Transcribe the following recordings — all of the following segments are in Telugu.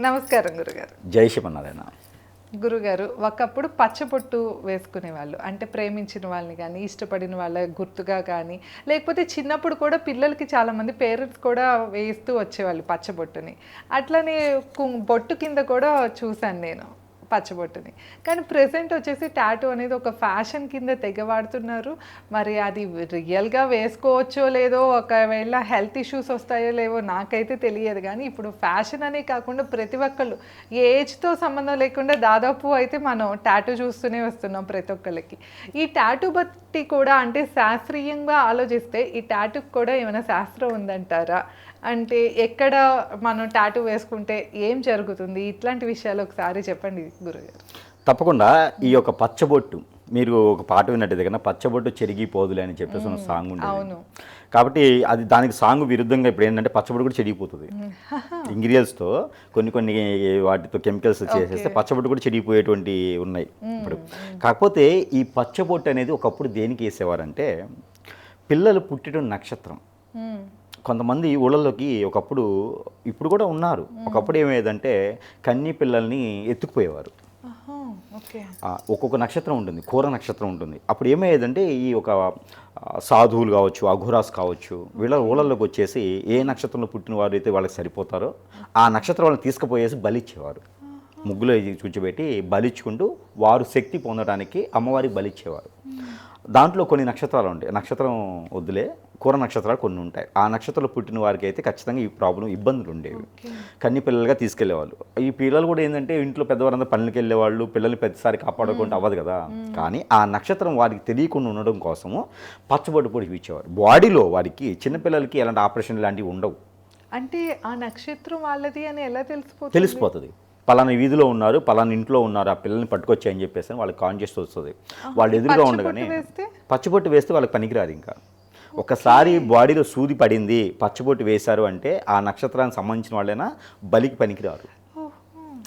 నమస్కారం గురుగారు. జై శ్రీమన్నారాయణ. గురుగారు, ఒకప్పుడు పచ్చబొట్టు వేసుకునేవాళ్ళు. అంటే ప్రేమించిన వాళ్ళని కానీ, ఇష్టపడిన వాళ్ళ గుర్తుగా కానీ, లేకపోతే చిన్నప్పుడు కూడా పిల్లలకి చాలామంది పేరెంట్స్ కూడా వేస్తూ వచ్చేవాళ్ళు పచ్చబొట్టుని. అట్లనే బొట్టు కింద కూడా చూశాను నేను పచ్చబొట్టుని. కానీ ప్రెసెంట్ వచ్చేసి టాటూ అనేది ఒక ఫ్యాషన్ కింద తెగ వాడుతున్నారు. మరి అది రియల్గా వేసుకోవచ్చో లేదో, ఒకవేళ హెల్త్ ఇష్యూస్ వస్తాయో లేవో నాకైతే తెలియదు. కానీ ఇప్పుడు ఫ్యాషన్ అనే కాకుండా ప్రతి ఒక్కళ్ళు ఏజ్తో సంబంధం లేకుండా దాదాపు అయితే మనం టాటూ చూస్తూనే వస్తున్నాం ప్రతి ఒక్కళ్ళకి. ఈ టాటూ బట్టి కూడా అంటే శాస్త్రీయంగా ఆలోచిస్తే ఈ టాటూకి కూడా ఏమైనా శాస్త్రం ఉందంటారా? అంటే ఎక్కడ మనం టాటూ వేసుకుంటే ఏం జరుగుతుంది? ఇట్లాంటి విషయాలు ఒకసారి చెప్పండి గురుగారు. తప్పకుండా. ఈ యొక్క పచ్చబొట్టు మీరు ఒక పాట విన్నట్టు కదా, పచ్చబొట్టు చెరిగిపోదులే అని చెప్పేసి ఒక సాంగ్ ఉండేది. కాబట్టి అది దానికి సాంగ్ విరుద్ధంగా ఇప్పుడు ఏంటంటే పచ్చబొట్టు కూడా చెడిగిపోతుంది. ఇంగ్రీడియంట్స్తో కొన్ని వాటితో కెమికల్స్ చేసేస్తే పచ్చబొట్టు కూడా చెడిగిపోయేటువంటి ఉన్నాయి ఇప్పుడు. కాకపోతే ఈ పచ్చబొట్టు అనేది ఒకప్పుడు దేనికి వేసేవారంటే పిల్లలు పుట్టడం నక్షత్రం. కొంతమంది ఊళ్ళలోకి ఒకప్పుడు, ఇప్పుడు కూడా ఉన్నారు, ఒకప్పుడు ఏమయ్యేదంటే కన్నీ పిల్లల్ని ఎత్తుకుపోయేవారు. ఒక్కొక్క నక్షత్రం ఉంటుంది, కూర నక్షత్రం ఉంటుంది. అప్పుడు ఏమయ్యేదంటే ఈ ఒక సాధువులు కావచ్చు, అఘోరాస్ కావచ్చు, వీళ్ళ ఊళ్ళలోకి వచ్చేసి ఏ నక్షత్రంలో పుట్టిన వారు అయితే వాళ్ళకి సరిపోతారో ఆ నక్షత్రం వాళ్ళని తీసుకుపోయేసి బలిచ్చేవారు. ముగ్గులో కూర్చోబెట్టి బలిచ్చుకుంటూ వారు శక్తి పొందడానికి అమ్మవారికి బలిచ్చేవారు. దాంట్లో కొన్ని నక్షత్రాలు ఉంటాయి. నక్షత్రం వద్దులే, కూర నక్షత్రాలు కొన్ని ఉంటాయి. ఆ నక్షత్రంలో పుట్టిన వారికి అయితే ఖచ్చితంగా ఈ ఇబ్బందులు ఉండేవి. కన్ని పిల్లలుగా తీసుకెళ్లేవాళ్ళు. ఈ పిల్లలు కూడా ఏంటంటే ఇంట్లో పెద్దవారందరూ పనులకి వెళ్ళేవాళ్ళు, పిల్లల్ని పెద్దసారి కాపాడుకుంటూ అవ్వదు కదా. కానీ ఆ నక్షత్రం వారికి తెలియకుండా ఉండడం కోసము పచ్చబొట్టు పొడిచి ఇచ్చేవారు. బాడీలో వారికి చిన్నపిల్లలకి ఎలాంటి ఆపరేషన్ లాంటివి ఉండవు. అంటే ఆ నక్షత్రం వాళ్ళది అని ఎలా తెలిసిపోతుంది. పలానా వీధిలో ఉన్నారు, పలానా ఇంట్లో ఉన్నారు, ఆ పిల్లల్ని పట్టుకొచ్చి అని చెప్పేసి వాళ్ళకి కాన్షియస్ వస్తుంది. వాళ్ళు ఎదురుగా ఉండగానే పచ్చబొట్టు వేస్తే వాళ్ళకి పనికిరాదు. ఇంకా ఒకసారి బాడీలో సూది పడింది, పచ్చబొట్టు వేశారు అంటే ఆ నక్షత్రానికి సంబంధించిన వాళ్ళైనా బలికి పనికిరారు.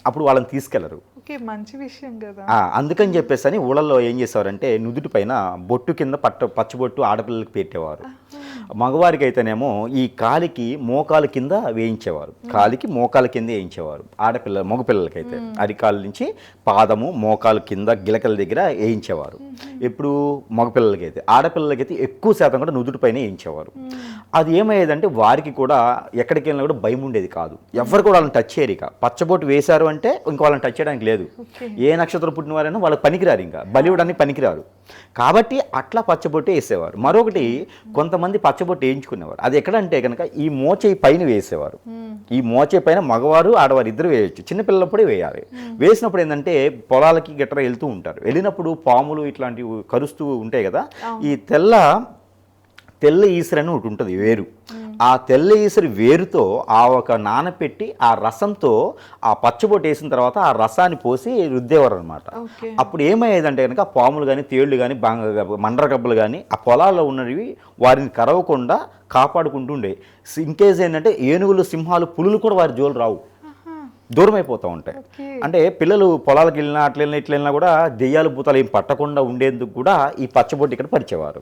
అప్పుడు వాళ్ళని తీసుకెళ్లరు. మంచి విషయం కదా. అందుకని చెప్పేసి అని ఊళ్ళల్లో ఏం చేసేవారంటే నుదుటి పైన బొట్టు కింద పచ్చబొట్టు ఆడపిల్లలకి పెట్టేవారు. మగవారికి అయితేనేమో ఈ కాలికి మోకాల కింద వేయించేవారు. కాలికి మోకాల కింద వేయించేవారు. మగపిల్లలకైతే అరికాల నుంచి పాదము మోకాలు కింద గిలకల దగ్గర వేయించేవారు. ఎప్పుడు మగపిల్లలకైతే. ఆడపిల్లలకైతే ఎక్కువ శాతం కూడా నుదుటి పైన వేయించేవారు. అది ఏమయ్యేదంటే వారికి కూడా ఎక్కడికి వెళ్ళినా కూడా భయం ఉండేది కాదు. ఎవరు కూడా వాళ్ళని టచ్ చేయరు. ఇక పచ్చబొట్టు వేశారు అంటే ఇంకో వాళ్ళని టచ్ చేయడానికి లేదు. ఏ నక్షత్రం పుట్టిన వారైనా వాళ్ళకి పనికిరారు, ఇంకా బలి ఇవ్వడానికి పనికిరారు. కాబట్టి అట్లా పచ్చబొట్టు వేసేవారు. మరొకటి కొంతమంది పచ్చబొట్టు వేయించుకునేవారు. అది ఎక్కడంటే కనుక ఈ మోచేయి పైన వేసేవారు. ఈ మోచేయి పైన మగవారు ఆడవారు ఇద్దరు వేయచ్చు. చిన్నపిల్లలప్పుడే వేయాలి. వేసినప్పుడు ఏంటంటే పొలాలకి గట్రా వెళ్తూ ఉంటారు. వెళ్ళినప్పుడు పాములు ఇట్లాంటివి కరుస్తూ ఉంటాయి కదా. ఈ తెల్ల ఈసరి అని ఒకటి ఉంటుంది, వేరు. ఆ తెల్ల ఈసరి వేరుతో ఆ ఒక నానపెట్టి ఆ రసంతో ఆ పచ్చబొట్టు వేసిన తర్వాత ఆ రసాన్ని పోసి రుద్దేవారు అనమాట. అప్పుడు ఏమయ్యేదంటే కనుక పాములు కానీ, తేళ్లు కానీ, మండ్రగబ్బలు కానీ ఆ పొలాల్లో ఉన్నవి వారిని కరవకుండా కాపాడుకుంటూ ఉండే. ఇన్కేస్ ఏంటంటే ఏనుగులు, సింహాలు, పులులు కూడా వారి జోలు రావు, దూరం అయిపోతూ ఉంటాయి. అంటే పిల్లలు పొలాలకు వెళ్ళినా అట్లా వెళ్ళినా ఇట్లా వెళ్ళినా కూడా దెయ్యాలు భూతాలు ఏం పట్టకుండా ఉండేందుకు కూడా ఈ పచ్చబొట్టు ఇక్కడ పరిచేవారు.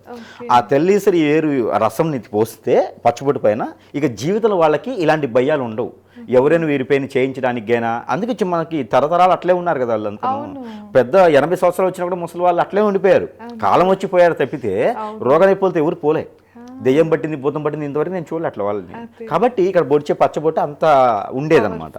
ఆ తెల్లీసరి ఏరు రసం పోస్తే పచ్చబొట్టు పైన ఇక జీవితంలో వాళ్ళకి ఇలాంటి భయాలు ఉండవు. ఎవరైనా వీరిపైన చేయించడానికి గైనా. అందుకే మనకి తరతరాలు అట్లే ఉన్నారు కదా వాళ్ళంతా. పెద్ద 80 సంవత్సరాలు వచ్చినా కూడా ముసలి వాళ్ళు అట్లే ఉండిపోయారు. కాలం వచ్చిపోయారు తప్పితే రోగానికి పోతే ఎవరు పోలే. దెయ్యం పట్టింది, భూతం పట్టింది ఇంతవరకు నేను చూడలే అట్లా వాళ్ళని. కాబట్టి ఇక్కడ బొడిచే పచ్చబొట్టు అంత ఉండేదన్నమాట.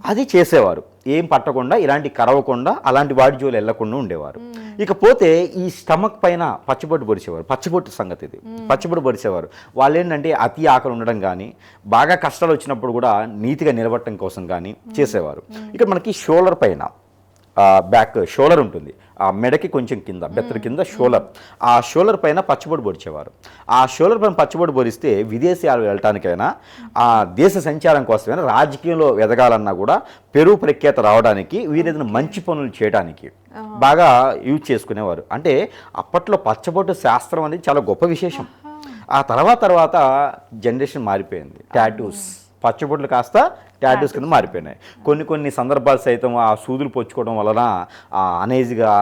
అది చేసేవారు. ఏం పట్టకుండా, ఇలాంటి కరవకుండా, అలాంటి వాడి జోలు వెళ్లకుండా ఉండేవారు. ఇకపోతే ఈ స్టమక్ పైన పచ్చబొట్టు పొడిచేవారు. పచ్చబొట్టు సంగతి ఇది. పచ్చబొట్టు పొడిచేవారు. వాళ్ళు ఏంటంటే అతి ఆకలి ఉండడం కానీ, బాగా కష్టాలు వచ్చినప్పుడు కూడా నీతిగా నిలబడటం కోసం కానీ చేసేవారు. ఇక్కడ మనకి షోల్డర్ పైన బ్యాక్ షోల్డర్ ఉంటుంది, ఆ మెడకి కొంచెం కింద బెత్తడి కింద షోల్డర్, ఆ షోల్డర్ పైన పచ్చబొట్టు పొడిచేవారు. ఆ షోల్డర్ పైన పచ్చబొట్టు పొడిస్తే విదేశాలు వెళ్ళటానికైనా, ఆ దేశ సంచారం కోసమైనా, రాజకీయంలో ఎదగాలన్నా కూడా, పెరుగు ప్రఖ్యాత రావడానికి, వీరేదైనా మంచి పనులు చేయడానికి బాగా యూజ్ చేసుకునేవారు. అంటే అప్పట్లో పచ్చబొట్టు శాస్త్రం అనేది చాలా గొప్ప విశేషం. ఆ తర్వాత జనరేషన్ మారిపోయింది. టాటూస్ పచ్చబొట్లు కాస్త టాటూస్ కింద మారిపోయినాయి. కొన్ని సందర్భాలు సైతం ఆ సూదులు పొచ్చుకోవడం వలన అనేజ్గా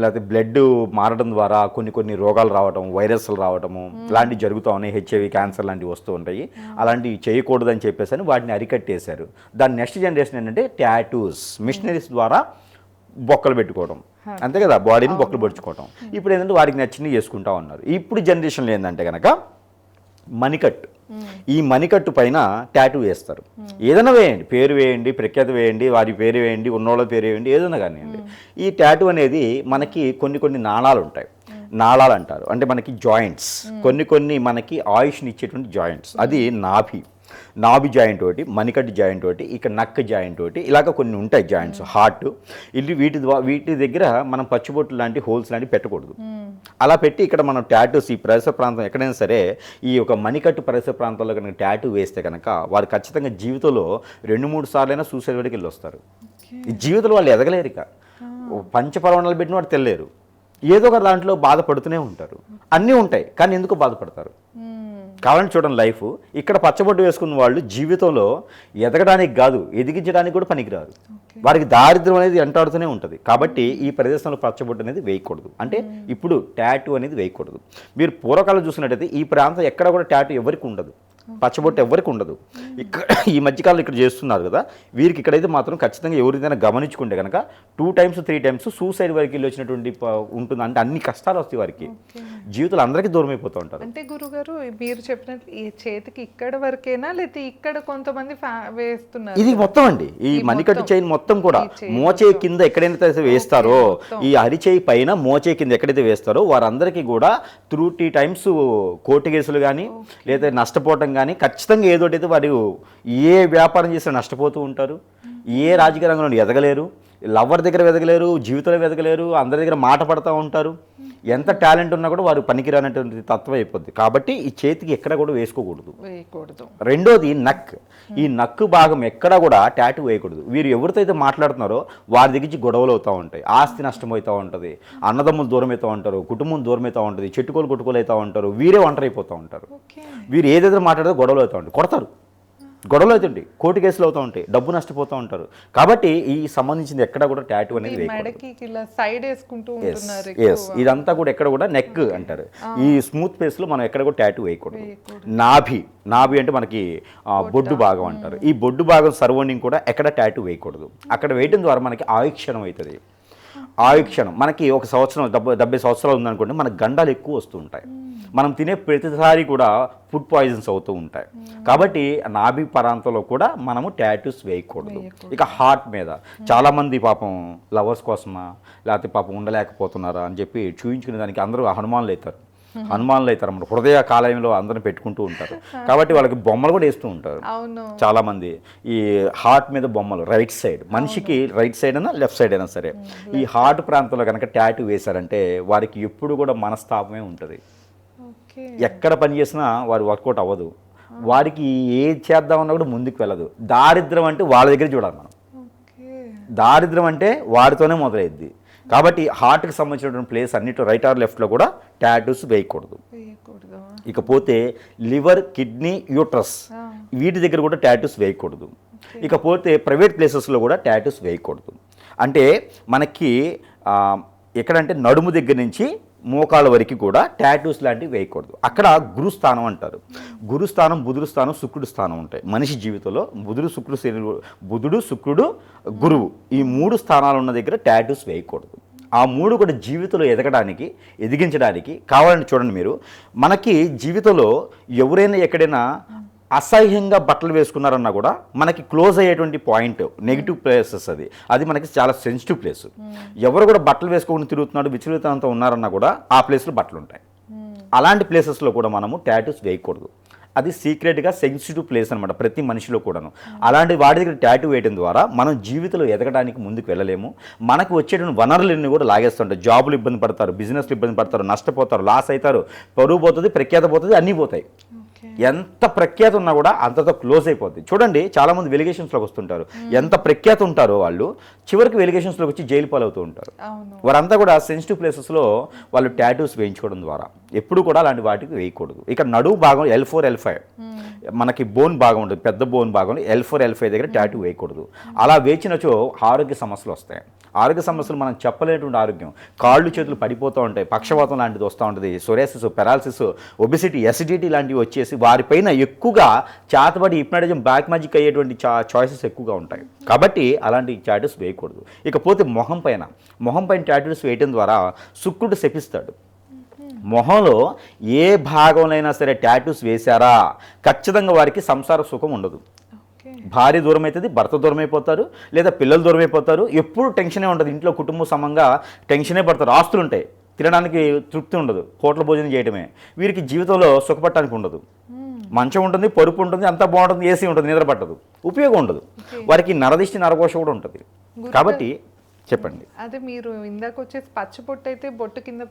లేకపోతే బ్లడ్ మారడం ద్వారా కొన్ని రోగాలు రావడం, వైరస్లు రావడము ఇలాంటివి జరుగుతూ ఉన్నాయి. హెచ్ఐవి, క్యాన్సర్ లాంటివి వస్తూ ఉంటాయి. అలాంటివి చేయకూడదని చెప్పేసి అని వాటిని అరికట్టేశారు. దాని నెక్స్ట్ జనరేషన్ ఏంటంటే టాటూస్ మిషనరీస్ ద్వారా బొక్కలు పెట్టుకోవడం, అంతే కదా, బాడీని బొక్కలు పొడుచుకోవడం. ఇప్పుడు ఏంటంటే వారికి నచ్చినవి చేసుకుంటా ఉన్నారు. ఇప్పుడు జనరేషన్లో ఏంటంటే కనుక మణికట్టు, ఈ మణికట్టు పైన టాటూ వేస్తారు. ఏదైనా వేయండి, పేరు వేయండి, ప్రఖ్యాతి వేయండి, వారి పేరు వేయండి, ఉన్నోళ్ళ పేరు వేయండి, ఏదైనా కానివ్వండి. ఈ టాటూ అనేది మనకి కొన్ని నాళాలు ఉంటాయి. నాళాలు అంటారు అంటే మనకి జాయింట్స్, కొన్ని మనకి ఆయుష్ని ఇచ్చేటువంటి జాయింట్స్. అది నాభి జాయింట్ ఒకటి, మణికట్టు జాయింట్ ఒకటి, ఇక నక్ జాయింట్ ఒకటి, ఇలాగ కొన్ని ఉంటాయి జాయింట్స్. హార్ట్, ఇది వీటి దగ్గర మనం పచ్చిబొట్లు లాంటి హోల్స్ లాంటివి పెట్టకూడదు. అలా పెట్టి ఇక్కడ మనం టాటూస్ ఈ పరిసర ప్రాంతం ఎక్కడైనా సరే ఈ యొక్క మణికట్టు పరిసర ప్రాంతాల్లో కనుక టాటూ వేస్తే కనుక వారు ఖచ్చితంగా జీవితంలో 2-3 సార్లైనా సూసైడ్ వరకు వెళ్ళి వస్తారు. ఈ జీవితంలో వాళ్ళు ఎదగలేరు. ఇక పంచపర్వణాలు పెట్టిన వాడు తెల్లేరు, ఏదో ఒక దాంట్లో బాధపడుతూనే ఉంటారు. అన్నీ ఉంటాయి కానీ ఎందుకు బాధపడతారు? కావాలని చూడండి లైఫ్. ఇక్కడ పచ్చబొట్టు వేసుకున్న వాళ్ళు జీవితంలో ఎదగడానికి కాదు, ఎదిగించడానికి కూడా పనికిరారు. వారికి దారిద్ర్యం అనేది వెంటాడుతూనే ఉంటుంది. కాబట్టి ఈ ప్రదేశంలో పచ్చబొట్టు అనేది వేయకూడదు. అంటే ఇప్పుడు టాటూ అనేది వేయకూడదు. మీరు పూర్వకాలం చూసినట్టయితే ఈ ప్రాంతం ఎక్కడ కూడా టాటూ ఎవరికి ఉండదు, పచ్చబొట్టు ఎవరికి ఉండదు. ఇక్కడ ఈ మధ్యకాలంలో ఇక్కడ చేస్తున్నారు కదా, వీరికి ఇక్కడైతే మాత్రం ఖచ్చితంగా ఎవరిదైనా గమనించుకుంటే కనుక 2 times 3 times సూసైడ్ వరకు వెళ్ళి వచ్చినటువంటి ఉంటుంది. అంటే అన్ని కష్టాలు వస్తాయి వారికి, జీవితాలు అందరికీ దూరం అయిపోతూ ఉంటారు. అంటే గురుగారు మీరు చెప్పినట్టు ఈ చేతికి ఇక్కడ వరకేనా, లేకపోతే ఇక్కడ కొంతమంది వేస్తున్నారు? ఇది మొత్తం అండి, ఈ మణికట్టు చైన్ మొత్తం కూడా మోచే కింద ఎక్కడైతే వేస్తారో, ఈ అరిచేయి పైన మోచే కింద ఎక్కడైతే వేస్తారో వారందరికీ కూడా 3 times కోర్టు కేసులు కానీ లేదా నష్టపోవటం కానీ ఖచ్చితంగా ఏదోటైతే వారు ఏ వ్యాపారం చేసినా నష్టపోతూ ఉంటారు. ఏ రాజకీయ రంగంలో ఎదగలేరు, లవ్వర్ దగ్గర ఎదగలేరు, జీవితంలో ఎదగలేరు, అందరి దగ్గర మాట పడుతూ ఉంటారు. ఎంత టాలెంట్ ఉన్నా కూడా వారు పనికిరానటువంటి తత్వం అయిపోద్ది. కాబట్టి ఈ చేతికి ఎక్కడ కూడా వేసుకోకూడదు. రెండోది నక్, ఈ నక్కు భాగం ఎక్కడ కూడా టాటూ వేయకూడదు. వీరు ఎవరితో అయితే మాట్లాడుతున్నారో వారి దగ్గర గొడవలు అవుతూ ఉంటాయి, ఆస్తి నష్టం అవుతూ ఉంటుంది, అన్నదమ్ములు దూరం అవుతూ ఉంటారు, కుటుంబం దూరం అవుతూ ఉంటుంది, చెట్టుకోలు కొట్టుకోలు అవుతూ ఉంటారు, వీరే ఒంటరి అయిపోతూ ఉంటారు. వీరు ఏదైతే మాట్లాడితే గొడవలు అవుతూ ఉంటాయి, కొడతారు, గొడవలు అవుతుంటాయి, కోర్టు కేసులు అవుతూ ఉంటాయి, డబ్బు నష్టపోతూ ఉంటారు. కాబట్టి ఈ సంబంధించింది ఎక్కడ కూడా టాటూ అనేది ఇదంతా కూడా ఎక్కడ కూడా నెక్ అంటారు. ఈ స్మూత్ ప్లేస్ లో మనం ఎక్కడ కూడా టాటూ వేయకూడదు. నాభి అంటే మనకి బొడ్డు భాగం అంటారు. ఈ బొడ్డు భాగం సర్వౌండింగ్ కూడా ఎక్కడ టాటూ వేయకూడదు. అక్కడ వేయడం ద్వారా మనకి ఆయుక్షణం అవుతుంది. ఆయుక్షణం మనకి 1 సంవత్సరం 70 సంవత్సరాలు ఉందనుకోండి, మనకు గండాలు ఎక్కువ వస్తూ ఉంటాయి. మనం తినే ప్రతిసారి కూడా ఫుడ్ పాయిజన్స్ అవుతూ ఉంటాయి. కాబట్టి నాభి ప్రాంతంలో కూడా మనము టాటూస్ వేయకూడదు. ఇక హార్ట్ మీద చాలామంది పాపం లవర్స్ కోసమా లేకపోతే పాపం ఉండలేకపోతున్నారా అని చెప్పి చూయించుకునే దానికి అందరూ హనుమానులు అవుతారు అన్నమాట. హృదయ కాలేయంలో అందరం పెట్టుకుంటూ ఉంటారు. కాబట్టి వాళ్ళకి బొమ్మలు కూడా వేస్తూ ఉంటారు చాలా మంది. ఈ హార్ట్ మీద బొమ్మలు రైట్ సైడ్, మనిషికి రైట్ సైడ్ అయినా లెఫ్ట్ సైడ్ అయినా సరే ఈ హార్ట్ ప్రాంతంలో కనుక టాటూ వేశారంటే వారికి ఎప్పుడు కూడా మనస్తాపమే ఉంటుంది. ఎక్కడ పని చేసినా వారు వర్కౌట్ అవ్వదు, వారికి ఏది చేద్దామన్నా కూడా ముందుకు వెళ్ళదు. దారిద్రం అంటే వాళ్ళ దగ్గర చూడాలి మనం, దారిద్రం అంటే వారితోనే మొదలైద్ది. కాబట్టి హార్ట్కి సంబంధించినటువంటి ప్లేస్ అన్నిట్లో రైట్ ఆర్ లెఫ్ట్లో కూడా టాటూస్ వేయకూడదు. ఇకపోతే లివర్, కిడ్నీ, యూట్రస్ వీటి దగ్గర కూడా టాటూస్ వేయకూడదు. ఇకపోతే ప్రైవేట్ ప్లేసెస్లో కూడా టాటూస్ వేయకూడదు. అంటే మనకి ఎక్కడంటే నడుము దగ్గర నుంచి మోకాళ్ళ వరకు కూడా టాటూస్ లాంటివి వేయకూడదు. అక్కడ గురుస్థానం అంటారు. గురుస్థానం, బుధుడు స్థానం, శుక్రుడు స్థానం ఉంటాయి మనిషి జీవితంలో. బుధుడు, శుక్రుడు, గురువు ఈ 3 స్థానాలు ఉన్న దగ్గర టాటూస్ వేయకూడదు. ఆ 3 కూడా జీవితంలో ఎదిగించడానికి కావాలని చూడండి మీరు. మనకి జీవితంలో ఎవరైనా ఎక్కడైనా అసహ్యంగా బట్టలు వేసుకున్నారన్నా కూడా మనకి క్లోజ్ అయ్యేటువంటి పాయింట్ నెగిటివ్ ప్లేసెస్, అది మనకి చాలా సెన్సిటివ్ ప్లేస్. ఎవరు కూడా బట్టలు వేసుకోకుండా తిరుగుతున్నాడు, విచలితంతో ఉన్నారన్నా కూడా ఆ ప్లేస్లో బట్టలు ఉంటాయి. అలాంటి ప్లేసెస్లో కూడా మనము టాటూస్ వేయకూడదు. అది సీక్రెట్గా సెన్సిటివ్ ప్లేస్ అనమాట ప్రతి మనిషిలో కూడాను. అలాంటి వాటి దగ్గర టాటూ వేయడం ద్వారా మనం జీవితంలో ఎదగడానికి ముందుకు వెళ్ళలేము. మనకు వచ్చేటువంటి వనరులన్నీ కూడా లాగేస్తుంటాయి. జాబులు ఇబ్బంది పడతారు, బిజినెస్లు ఇబ్బంది పడతారు, నష్టపోతారు, లాస్ అవుతారు, పరువు పోతుంది, ప్రఖ్యాత పోతుంది, అన్నీ పోతాయి. ఎంత ప్రఖ్యాతి ఉన్నా కూడా అంతతో క్లోజ్ అయిపోద్ది. చూడండి చాలామంది వెలిగేషన్స్లోకి వస్తుంటారు, ఎంత ప్రఖ్యాతి ఉంటారో వాళ్ళు చివరికి వెలిగేషన్స్లోకి వచ్చి జైలు పాలవుతూ ఉంటారు. వారంతా కూడా సెన్సిటివ్ ప్లేసెస్లో వాళ్ళు టాటూస్ వేయించుకోవడం ద్వారా ఎప్పుడు కూడా అలాంటి వాటికి వేయకూడదు. ఇక్కడ నడువు భాగం L4 L5 మనకి బోన్ భాగం ఉంటుంది, పెద్ద బోన్ భాగంలో L4 L5 దగ్గర టాటూ వేయకూడదు. అలా వేచినచో ఆరోగ్య సమస్యలు వస్తాయి. ఆరోగ్య సమస్యలు మనం చెప్పలేనటువంటి ఆరోగ్యం, కాళ్ళు చేతులు పడిపోతూ ఉంటాయి, పక్షవాతం లాంటిది వస్తూ ఉంటుంది, సొరేసిస్, పెరాలసిస్, ఒబిసిటీ, ఎసిడిటీ లాంటివి వచ్చేసి వారిపైన ఎక్కువగా చేతబడి హిప్నాటిజం, బ్లాక్ మ్యాజిక్ అయ్యేటువంటి చాయిసెస్ ఎక్కువగా ఉంటాయి. కాబట్టి అలాంటి టాటూస్ వేయకూడదు. ఇకపోతే మొహం పైన టాటూస్ వేయడం ద్వారా శుక్రుడు శపిస్తాడు. మొహంలో ఏ భాగంలో సరే టాటూస్ వేశారా ఖచ్చితంగా వారికి సంసార సుఖం ఉండదు. భార్య దూరం అవుతుంది, భర్త దూరం అయిపోతారు, లేదా పిల్లలు దూరం అయిపోతారు. ఎప్పుడు టెన్షనే ఉంటుంది ఇంట్లో, కుటుంబ సమంగా టెన్షనే పడతారు. ఆస్తులు ఉంటాయి, తినడానికి తృప్తి ఉండదు, హోటల్ భోజనం చేయడమే. వీరికి జీవితంలో సుఖపడటానికి ఉండదు. మంచం ఉంటుంది, పరుపు ఉంటుంది, అంతా బాగుంటుంది, ఏసీ ఉంటుంది, నిద్ర పట్టదు, ఉపయోగం ఉండదు. వారికి నరదిష్టి, నరకోశ కూడా ఉంటుంది. కాబట్టి చెప్పండి. అదే మీరు ఇందాక వచ్చేసి పచ్చబొట్టు అయితే బొట్టు కింద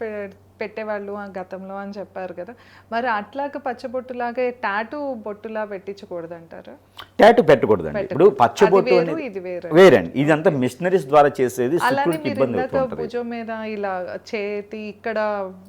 పెట్టేవాళ్ళు ఆ గతంలో అని చెప్పారు కదా, మరి అట్లాగా పచ్చబొట్టులాగా టాటూ బొట్టులా పెట్టించకూడదు అంటారు? టాటూ పెట్టకూడదండి. ఇప్పుడు పచ్చబొట్టు ఇది వేరండి. ఇదంతా మిషనరీస్ ద్వారా చేసేది, శుక్రుడికి ఇబ్బంది అవుతుంది. భుజం మీద ఇలా చేతి ఇక్కడ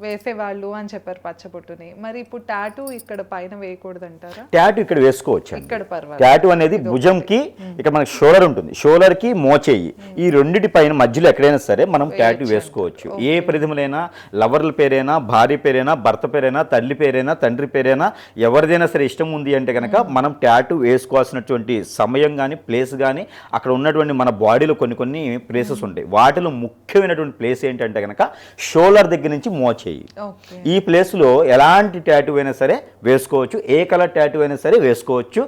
వేసేవాళ్ళు అని చెప్పారు పచ్చబొట్టుని, మరి ఇప్పుడు టాటూ ఇక్కడ పైన వేయకూడదు అంటారా? టాటూ ఇక్కడ వేసుకోవచ్చు. ఇక్కడ పర్వాలేదు. టాటూ అనేది భుజంకి ఇక్కడ మనకి షోల్డర్ ఉంటుంది, షోల్డర్ కి మోచేయి, ఈ రెండిటి పైన మధ్యలో ఎక్కడైనా సరే మనం టాటూ వేసుకోవచ్చు. ఏ ప్రతిమలైనా, లవర్ల పేరైనా, భార్య పేరైనా, భర్త పేరైనా, తల్లి పేరైనా, తండ్రి పేరైనా, ఎవరిదైనా సరే ఇష్టం ఉంది అంటే కనుక మనం టాటూ వేసుకోవాల్సినటువంటి సమయం కానీ, ప్లేస్ కానీ, అక్కడ ఉన్నటువంటి మన బాడీలో కొన్ని ప్లేసెస్ ఉంటాయి. వాటిలో ముఖ్యమైనటువంటి ప్లేస్ ఏంటంటే కనుక షోల్డర్ దగ్గర నుంచి మోచేయి. ఈ ప్లేస్లో ఎలాంటి టాటూ అయినా సరే వేసుకోవచ్చు, ఏ కలర్ టాటూ అయినా సరే వేసుకోవచ్చు.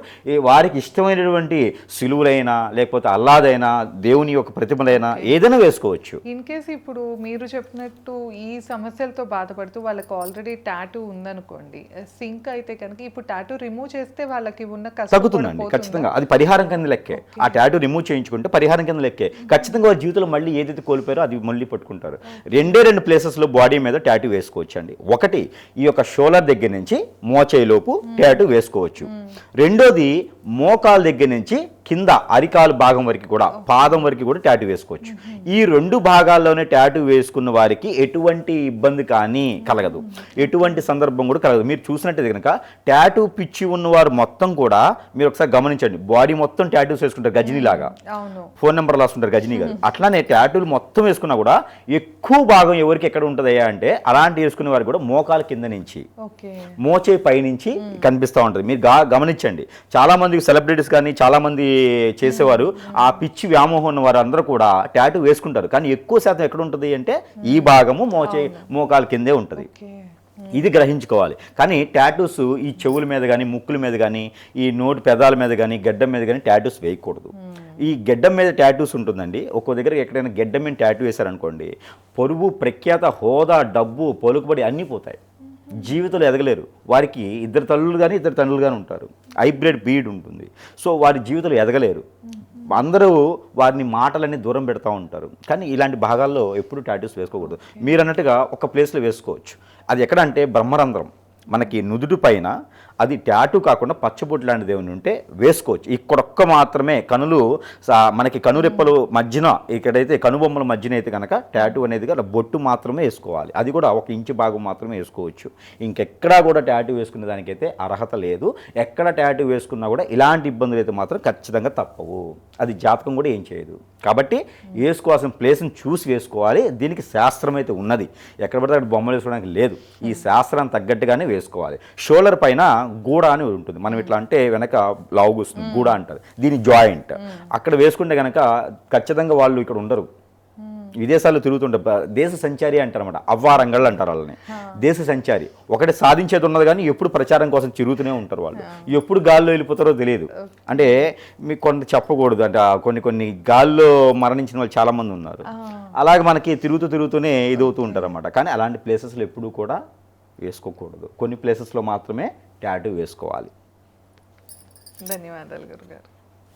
వారికి ఇష్టమైనటువంటి సిలువులైనా, లేకపోతే అల్లాదైనా, దేవుని యొక్క ప్రతిమలైనా ఏదైనా వేసుకోవచ్చు. ఇన్ కేస్ ఇప్పుడు మీరు చెప్పినట్టు ఈ సమస్యలతో బాధపడుతూ వాళ్ళకి ఆల్రెడీ టాటూ ఉందనుకోండి, సింక్ అయితే కనుక ఇప్పుడు టాటూ రిమూవ్ చేస్తే వాళ్ళకి ఉన్న కష్టం తగ్గుతుందండి. ఖచ్చితంగా అది పరిహారం కింద లెక్కే. ఆ టాటూ రిమూవ్ చేయించుకుంటే పరిహారం కింద లెక్కే. ఖచ్చితంగా వారి జీవితంలో మళ్ళీ ఏదైతే కోల్పోయారో అది మళ్ళీ పట్టుకుంటారు. రెండు ప్లేసెస్లో బాడీ మీద టాటూ వేసుకోవచ్చు అండి. ఒకటి ఈ యొక్క షోల్డర్ దగ్గర నుంచి మోచేయిలోపు టాటూ వేసుకోవచ్చు. రెండోది మోకాల దగ్గర నుంచి కింద అరికాలు భాగం వరకు కూడా, పాదం వరకు కూడా టాటూ వేసుకోవచ్చు. ఈ రెండు భాగాల్లోనే టాటూ వేసుకున్న వారికి ఎటువంటి ఇబ్బంది కానీ కలగదు, ఎటువంటి సందర్భం కూడా కలగదు. మీరు చూసినట్టయితే కనుక టాటూ పిచ్చి ఉన్నవారు మొత్తం కూడా మీరు ఒకసారి గమనించండి, బాడీ మొత్తం టాటూస్ వేసుకుంటారు గజనీ లాగా, ఫోన్ నెంబర్ రాసుకుంటారు గజనీ గారు. అట్లానే టాటూలు మొత్తం వేసుకున్నా కూడా ఎక్కువ భాగం ఎవరికి ఎక్కడ ఉంటుందయ్యా అంటే అలాంటి వేసుకునే వారు కూడా మోకాల కింద నుంచి, మోచే పై నుంచి కనిపిస్తూ ఉంటుంది. మీరు గమనించండి, చాలా మంది సెలబ్రిటీస్ కానీ చాలా మంది చేసేవారు ఆ పిచ్చి వ్యామోహం ఉన్న వారు అందరూ కూడా టాటూ వేసుకుంటారు. కానీ ఎక్కువ శాతం ఎక్కడ ఉంటుంది అంటే ఈ భాగము మోకాల కిందే ఉంటుంది. ఇది గ్రహించుకోవాలి. కానీ టాటూస్ ఈ చెవుల మీద కానీ, ముక్కుల మీద కానీ, ఈ నోటి పెదాల మీద కానీ, గడ్డం మీద కానీ టాటూస్ వేయకూడదు. ఈ గడ్డం మీద టాటూస్ ఉంటుందండి. ఒక్కో దగ్గర ఎక్కడైనా గడ్డం మీద టాటూ వేశారనుకోండి, పొరుగు, ప్రఖ్యాత, హోదా, డబ్బు, పలుకుబడి అన్నీ పోతాయి. జీవితంలో ఎదగలేరు. వారికి ఇద్దరు తల్లులు కానీ ఇద్దరు తండ్రులు కానీ ఉంటారు, హైబ్రిడ్ బీడ్ ఉంటుంది. సో వారి జీవితంలో ఎదగలేరు. అందరూ వారిని మాటలన్నీ దూరం పెడతా ఉంటారు. కానీ ఇలాంటి భాగాల్లో ఎప్పుడు టాటూస్ వేసుకోకూడదు. మీరు అన్నట్టుగా ఒక ప్లేస్లో వేసుకోవచ్చు. అది ఎక్కడ అంటే బ్రహ్మరంధ్రం, మనకి నుదుటి పైన. అది టాటూ కాకుండా పచ్చబొట్టు లాంటిది ఏమైనా ఉంటే వేసుకోవచ్చు. ఇక్కడొక్క మాత్రమే కనులు, మనకి కనురెప్పలు మధ్యన, ఇక్కడైతే కనుబొమ్మల మధ్యన అయితే కనుక టాటూ అనేది బొట్టు మాత్రమే వేసుకోవాలి. అది కూడా 1 ఇంచు భాగం మాత్రమే వేసుకోవచ్చు. ఇంకెక్కడా కూడా టాటూ వేసుకునే దానికైతే అర్హత లేదు. ఎక్కడ టాటూ వేసుకున్నా కూడా ఇలాంటి ఇబ్బందులు అయితే మాత్రం ఖచ్చితంగా తప్పవు. అది జాతకం కూడా ఏం చేయదు. కాబట్టి వేసుకోవాల్సిన ప్లేస్ని చూసి వేసుకోవాలి. దీనికి శాస్త్రం అయితే ఉన్నది. ఎక్కడ పడితే అక్కడ బొమ్మలు వేసుకోవడానికి లేదు. ఈ శాస్త్రానికి తగ్గట్టుగానే వేసుకోవాలి. షోల్డర్ పైన గూడ అని ఉంటుంది. మనం ఇట్లా అంటే వెనక లావుగుస్తుంది, గూడ అంటారు. దీని జాయింట్ అక్కడ వేసుకుంటే కనుక ఖచ్చితంగా వాళ్ళు ఇక్కడ ఉండరు, విదేశాల్లో తిరుగుతుంటారు. దేశ సంచారి అంటారన్నమాట, అవ్వారంగళ్ళు అంటారు వాళ్ళని. దేశ సంచారి ఒకటి సాధించేది ఉన్నది కానీ ఎప్పుడు ప్రచారం కోసం తిరుగుతూనే ఉంటారు వాళ్ళు. ఎప్పుడు గాల్లో వెళ్ళిపోతారో తెలియదు. అంటే మీకు కొంత చెప్పకూడదు అంటే కొన్ని గాల్లో మరణించిన వాళ్ళు చాలామంది ఉన్నారు. అలాగే మనకి తిరుగుతూనే ఇదవుతూ ఉంటారు అన్నమాట. కానీ అలాంటి ప్లేసెస్లో ఎప్పుడూ కూడా వేసుకోకూడదు. కొన్ని ప్లేసెస్లో మాత్రమే టాటూ వేసుకోవాలి. ధన్యవాదాలు గురుగారు.